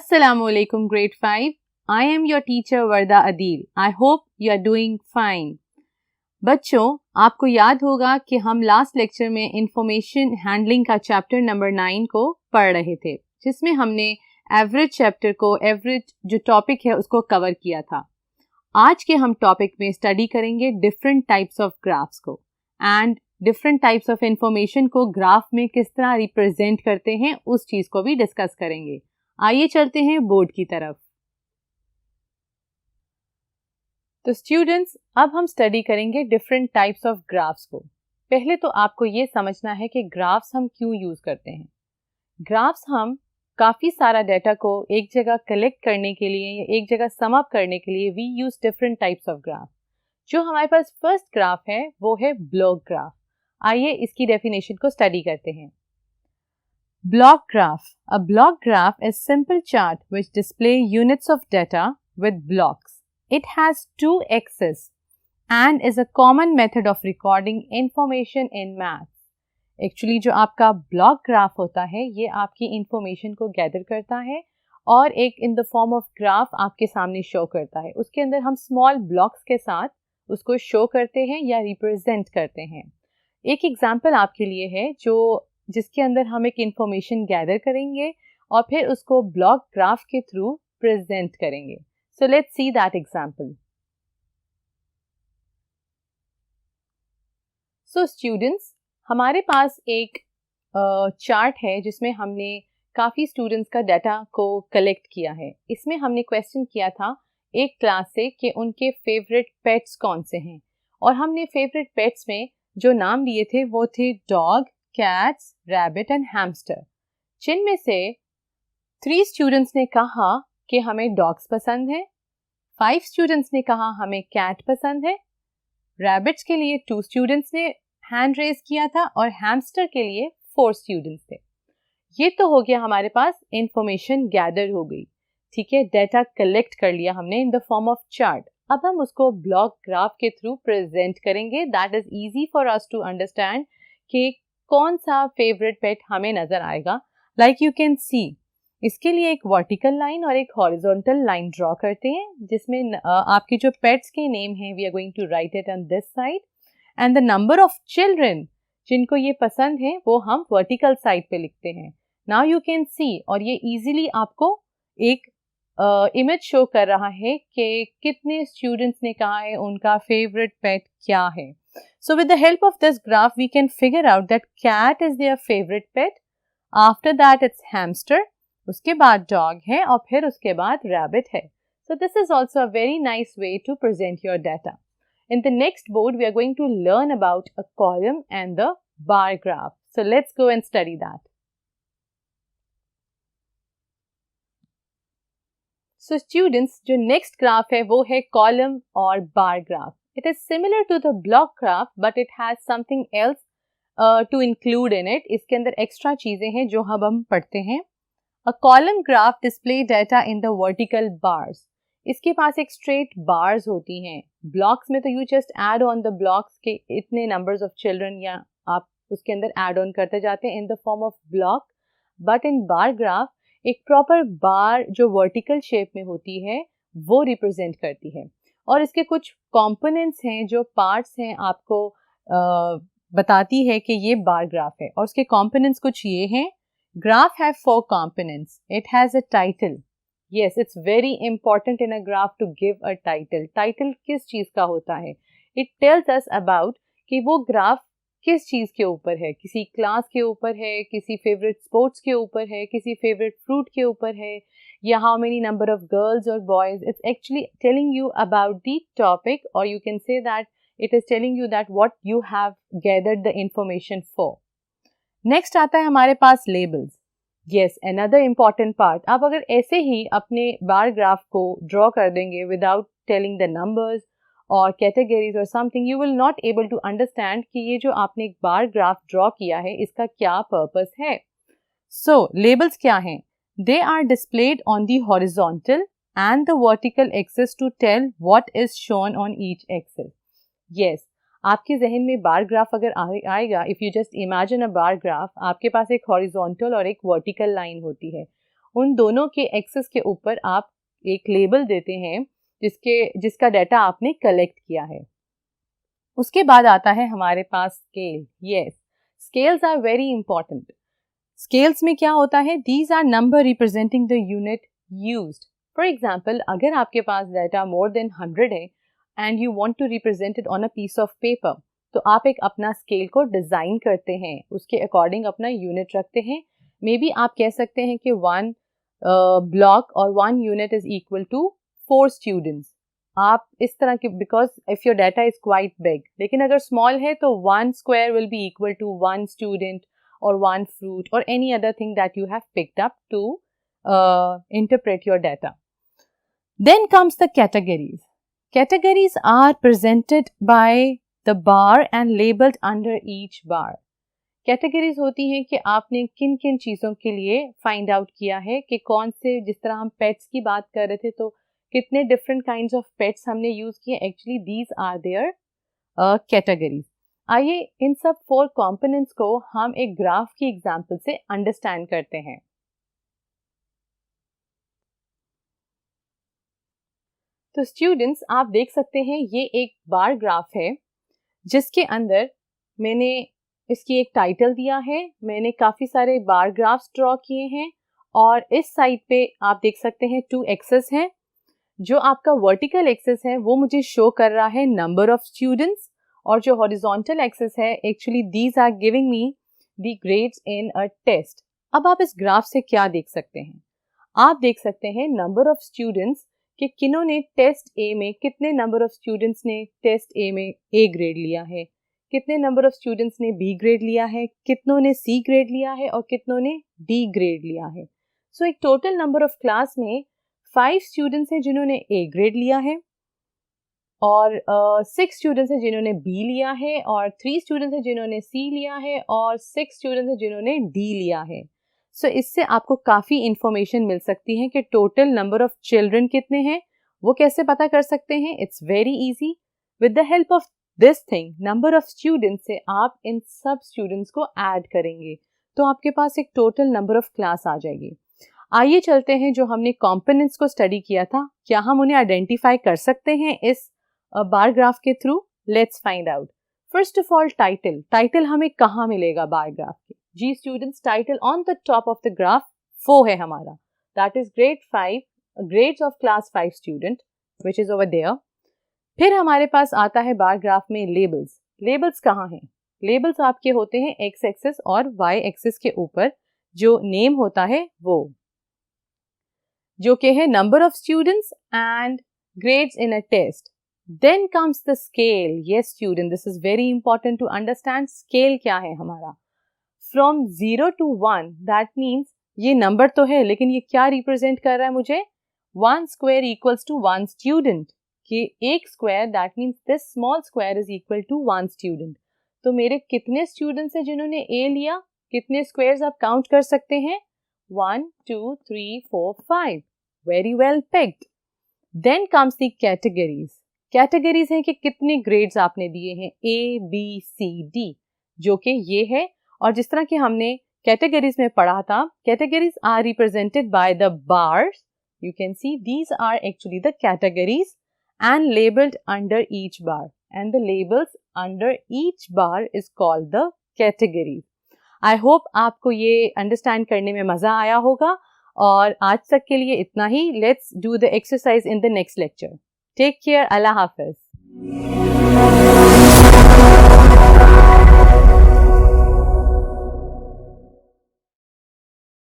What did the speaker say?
Assalamualaikum grade 5. I am your teacher Varda Adil. I hope you are doing fine. बच्चों, आपको याद होगा कि हम लास्ट लेक्चर में इंफॉर्मेशन हैंडलिंग का चैप्टर नंबर 9 को पढ़ रहे थे, जिसमें हमने एवरेज चैप्टर को एवरेज जो टॉपिक है उसको कवर किया था। आज के हम टॉपिक में स्टडी करेंगे डिफरेंट टाइप्स ऑफ ग्राफ्स को and different types of information को ग्राफ में किस तरह रिप्रेजेंट करते हैं उस चीज़ को भी डिस्कस करेंगे। आइए चलते हैं बोर्ड की तरफ। तो स्टूडेंट्स, अब हम स्टडी करेंगे डिफरेंट टाइप्स ऑफ ग्राफ्स को। पहले तो आपको ये समझना है कि ग्राफ्स हम क्यों यूज करते हैं। ग्राफ्स हम काफ़ी सारा डाटा को एक जगह कलेक्ट करने के लिए या एक जगह सम अप करने के लिए we use different types of graph. जो हमारे पास फर्स्ट ग्राफ है वो है ब्लॉक ग्राफ। आइए इसकी डेफिनेशन को स्टडी करते हैं। Block graph. A block graph is simple chart which display units of data with blocks. It has two axes and is a common method of recording information in math. Actually जो आपका block graph होता है ये आपकी information को gather करता है और एक in the form of graph आपके सामने show करता है। उसके अंदर हम small blocks के साथ उसको show करते हैं या represent करते हैं। एक example आपके लिए है जिसके अंदर हम एक इंफॉर्मेशन गैदर करेंगे और फिर उसको ब्लॉक ग्राफ के थ्रू प्रेजेंट करेंगे। So let's see that example. So students, हमारे पास एक चार्ट है जिसमें हमने काफ़ी स्टूडेंट्स का डाटा को कलेक्ट किया है। इसमें हमने क्वेश्चन किया था एक क्लास से कि उनके फेवरेट पेट्स कौन से हैं, और हमने फेवरेट पेट्स में जो नाम लिए थे वो थे dog, cats, rabbit and hamster. जिनमें से 3 स्टूडेंट्स ने कहा कि हमें डॉग्स पसंद है, 5 स्टूडेंट्स ने कहा हमें कैट पसंद है, रैबिट्स के लिए 2 स्टूडेंट्स ने हैंड रेज किया था और हैमस्टर के लिए 4 स्टूडेंट्स थे। ये तो हो गया, हमारे पास इंफॉर्मेशन गैदर हो गई। ठीक है, डाटा कलेक्ट कर लिया हमने in the form of chart. अब हम उसको ब्लॉक ग्राफ के थ्रू प्रेजेंट करेंगे। That is easy for us to understand कि कौन सा फेवरेट पेट हमें नजर आएगा। लाइक यू कैन सी, इसके लिए एक वर्टिकल लाइन और एक हॉरिजॉन्टल लाइन ड्रॉ करते हैं, जिसमें आपके जो पेट्स के नेम हैं we are going to write it on this side and the number of children जिनको ये पसंद है वो हम वर्टिकल साइड पे लिखते हैं। नाउ यू कैन सी, और ये इजीली आपको एक इमेज शो कर रहा है कि कितने स्टूडेंट्स ने कहा है उनका फेवरेट पेट क्या है। So with the help of this graph, we can figure out that cat is their favorite pet. After that, it's hamster. उसके बाद dog है और फिर उसके बाद rabbit है. So this is also a very nice way to present your data. In the next board, we are going to learn about a column and the bar graph. So let's go and study that. So students, जो next graph है वो है column और bar graph. It is similar to the block graph, but it has something else to include in it. इसके अंदर extra चीजें हैं जो हम पढ़ते हैं। A column graph display data in the vertical bars. इसके पास एक straight bars होती हैं। Blocks में तो you just add on the blocks के इतने numbers of children या आप उसके अंदर add on करते जाते हैं in the form of block. But in bar graph एक proper bar जो vertical shape में होती है वो represent करती है। और इसके कुछ कंपोनेंट्स हैं, जो पार्ट्स हैं, आपको बताती है कि ये बार ग्राफ है। और उसके कंपोनेंट्स कुछ ये हैं। Graph have 4 components. It has a title. Yes, it's very important in a graph to give a title. Title किस चीज़ का होता है? इट टेल्स अस अबाउट कि वो ग्राफ किस चीज़ के ऊपर है। किसी क्लास के ऊपर है, किसी फेवरेट स्पोर्ट्स के ऊपर है, किसी फेवरेट फ्रूट के ऊपर है, या how many number of girls or boys. It's actually telling you about the topic, or you can say that it is telling you that what you have gathered the information for. Next आता है हमारे पास labels. Yes, another important part. आप अगर ऐसे ही अपने bar graph को draw कर देंगे without telling the numbers or categories or something, you will not able to understand कि ये जो आपने एक बार ग्राफ ड्रॉ किया है इसका क्या पर्पस है। So, labels क्या हैं? They are displayed on the horizontal and the vertical axis to tell what is shown on each axis. Yes, आपके जहन में बार ग्राफ अगर आएगा, if you just imagine a bar graph, आपके पास एक horizontal और एक vertical line होती है। उन दोनों के एक्सेस के ऊपर आप एक लेबल देते हैं जिसका डाटा आपने कलेक्ट किया है। उसके बाद आता है हमारे पास scale. Yes, scales are very important. Scales में क्या होता है? These are number representing the unit used. For example, अगर आपके पास डाटा मोर देन 100 है and you want to represent it on a piece of paper, तो आप एक अपना स्केल को डिजाइन करते हैं, उसके अकॉर्डिंग अपना यूनिट रखते हैं। मे बी आप कह सकते हैं कि 1 ब्लॉक और 1 unit is equal to 4 students. आप इस तरह के, because if your data is quite big, लेकिन अगर स्मॉल है तो 1 square will be equal to 1 student or 1 fruit or any other thing that you have picked up to interpret your data. Then comes the categories. Categories are presented by the bar and labeled under each bar. Categories होती हैं कि आपने किन किन चीज़ों के लिए find out किया है कि कौन से, जिस तरह हम pets की बात कर रहे थे तो कितने different kinds of pets हमने use किए. Actually these are their categories. आइए इन सब 4 कंपोनेंट्स को हम एक ग्राफ की एग्जांपल से अंडरस्टैंड करते हैं। तो स्टूडेंट्स, आप देख सकते हैं ये एक बार ग्राफ है जिसके अंदर मैंने इसकी एक टाइटल दिया है, मैंने काफ़ी सारे बार ग्राफ्स ड्रॉ किए हैं और इस साइड पे आप देख सकते हैं 2 एक्सेस हैं। जो आपका वर्टिकल एक्सेस है वो मुझे शो कर रहा है नंबर ऑफ स्टूडेंट्स, और जो हॉरिजॉन्टल एक्सेस है, actually these are giving me the grades in a test. अब आप इस ग्राफ से क्या देख सकते हैं? आप देख सकते हैं नंबर ऑफ स्टूडेंट्स कि किन्होंने टेस्ट ए में, कितने नंबर ऑफ स्टूडेंट्स ने टेस्ट ए में ए ग्रेड लिया है, कितने नंबर ऑफ स्टूडेंट्स ने बी ग्रेड लिया है, कितनों ने सी ग्रेड लिया है और कितनों ने डी ग्रेड लिया है। सो एक टोटल नंबर ऑफ क्लास में 5 स्टूडेंट्स हैं जिन्होंने ए ग्रेड लिया है और 6 स्टूडेंट्स हैं जिन्होंने बी लिया है और 3 स्टूडेंट्स हैं जिन्होंने सी लिया है और 6 स्टूडेंट्स हैं जिन्होंने डी लिया है। सो इससे आपको काफ़ी इंफॉर्मेशन मिल सकती है कि टोटल नंबर ऑफ चिल्ड्रन कितने हैं। वो कैसे पता कर सकते हैं? It's very easy. With the help of this thing, number of students से आप इन सब स्टूडेंट्स को ऐड करेंगे तो आपके पास एक टोटल नंबर ऑफ क्लास आ जाएगी। आइए चलते हैं, जो हमने कंपोनेंट्स को स्टडी किया था, क्या हम उन्हें आइडेंटिफाई कर सकते हैं इस बार ग्राफ के through? Let's find out. First of all, title हमें कहाँ मिलेगा बार ग्राफ के? जी students, title on the top of the graph 4 है हमारा, that is grade 5, grades of class 5 student which is over there. फिर हमारे पास आता है बार ग्राफ में लेबल्स। लेबल्स कहाँ हैं? लेबल्स आपके होते हैं एक्स एक्सिस और वाई एक्सिस के ऊपर, जो नेम होता है वो, जो कि है number of students and grades in a test. Then comes the scale. Yes student, this is very important to understand. Scale क्या है हमारा? From 0 to 1, that means ये नंबर तो है लेकिन ये क्या रिप्रेजेंट कर रहा है मुझे? 1 square equals to 1 student. कि एक square, that means this small square is equal to 1 student. तो मेरे कितने स्टूडेंट्स हैं जिन्होंने A लिया? कितने स्क्वायर्स आप काउंट कर सकते हैं? 1, 2, 3, 4, 5. Very well picked. Then comes the categories. Categories हैं कि कितने ग्रेड्स आपने दिए हैं, ए बी सी डी, जो कि ये है। और जिस तरह कि हमने कैटेगरीज में पढ़ा था, categories are represented by the bars. You can see these are actually the categories and labelled under each bar, and the labels under each bar is called the categories. I hope आपको ये understand करने में मजा आया होगा, और आज तक के लिए इतना ही। Let's do the exercise in the next lecture. Take care. Allah Hafiz.